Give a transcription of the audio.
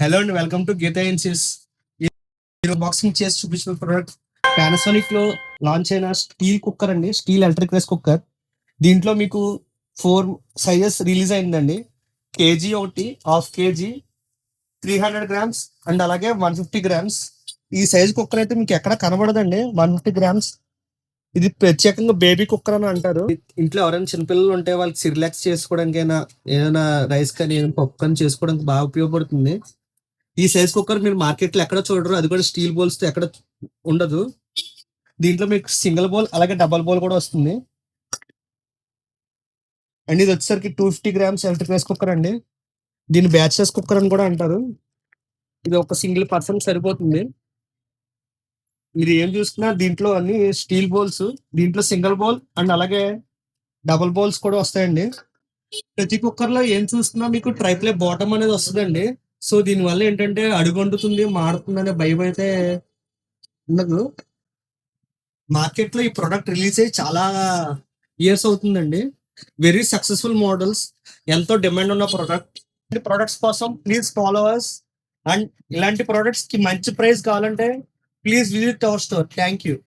Hello అండి, welcome to Gita ఇన్సిస్. Boxing చేసి చూపించిన ప్రోడక్ట్ పానాసోనిక్ లో లాంచ్ అయిన స్టీల్ కుక్కర్ అండి. Steel electric rice cooker. దీంట్లో మీకు 4 సైజెస్ రిలీజ్ అయిందండి. కేజీ ఒకటి, హాఫ్ కేజీ, 300 గ్రామ్స్ అండ్ అలాగే 150 గ్రామ్స్. ఈ సైజ్ కుక్కర్ అయితే మీకు ఎక్కడ కనబడదండి. 150 గ్రామ్స్. ఇది ప్రత్యేకంగా బేబీ కుక్కర్ అని అంటారు. ఇంట్లో ఎవరైనా చిన్నపిల్లలు ఉంటే వాళ్ళకి సిరిలాక్స్ చేసుకోవడానికైనా, ఏదైనా రైస్ కానీ ఏదైనా పప్పు కానీ చేసుకోవడానికి బాగా ఉపయోగపడుతుంది. ఈ సైజ్ కుక్కర్ మీరు మార్కెట్ లో ఎక్కడ చూడరు. అది కూడా స్టీల్ బౌల్స్ తో ఎక్కడ ఉండదు. దీంట్లో మీకు సింగిల్ బౌల్ అలాగే డబల్ బౌల్ కూడా వస్తుంది. అండ్ ఇది వచ్చేసరికి 250 గ్రామ్స్ ఎలక్ట్రిక్ రైస్ కుక్కర్ అండి. దీన్ని బ్యాచెస్ కుక్కర్ అని కూడా అంటారు. ఇది ఒక సింగిల్ పర్సన్ సరిపోతుంది. మీరు ఏం చూసుకున్నా దీంట్లో అన్ని స్టీల్ బౌల్స్. దీంట్లో సింగిల్ బౌల్ అండ్ అలాగే డబల్ బౌల్స్ కూడా వస్తాయండి. ప్రతి కుక్కర్ లో ఏం చూసుకున్నా మీకు ట్రైప్లే బాటమ్ అనేది వస్తుందండి. సో దీని వల్ల ఏంటంటే అడుగంటుతుంది, మాడుతుంది అనే భయం అయితే ఉండదు. మార్కెట్ లో ఈ ప్రోడక్ట్ రిలీజ్ అయ్యి చాలా ఇయర్స్ అవుతుందండి. వెరీ సక్సెస్ఫుల్ మోడల్స్, ఎంతో డిమాండ్ ఉన్న ప్రోడక్ట్. ప్రొడక్ట్స్ కోసం ప్లీజ్ ఫాలో అస్. అండ్ ఇలాంటి ప్రొడక్ట్స్ కి మంచి ప్రైస్ కావాలంటే please visit our store. Thank you.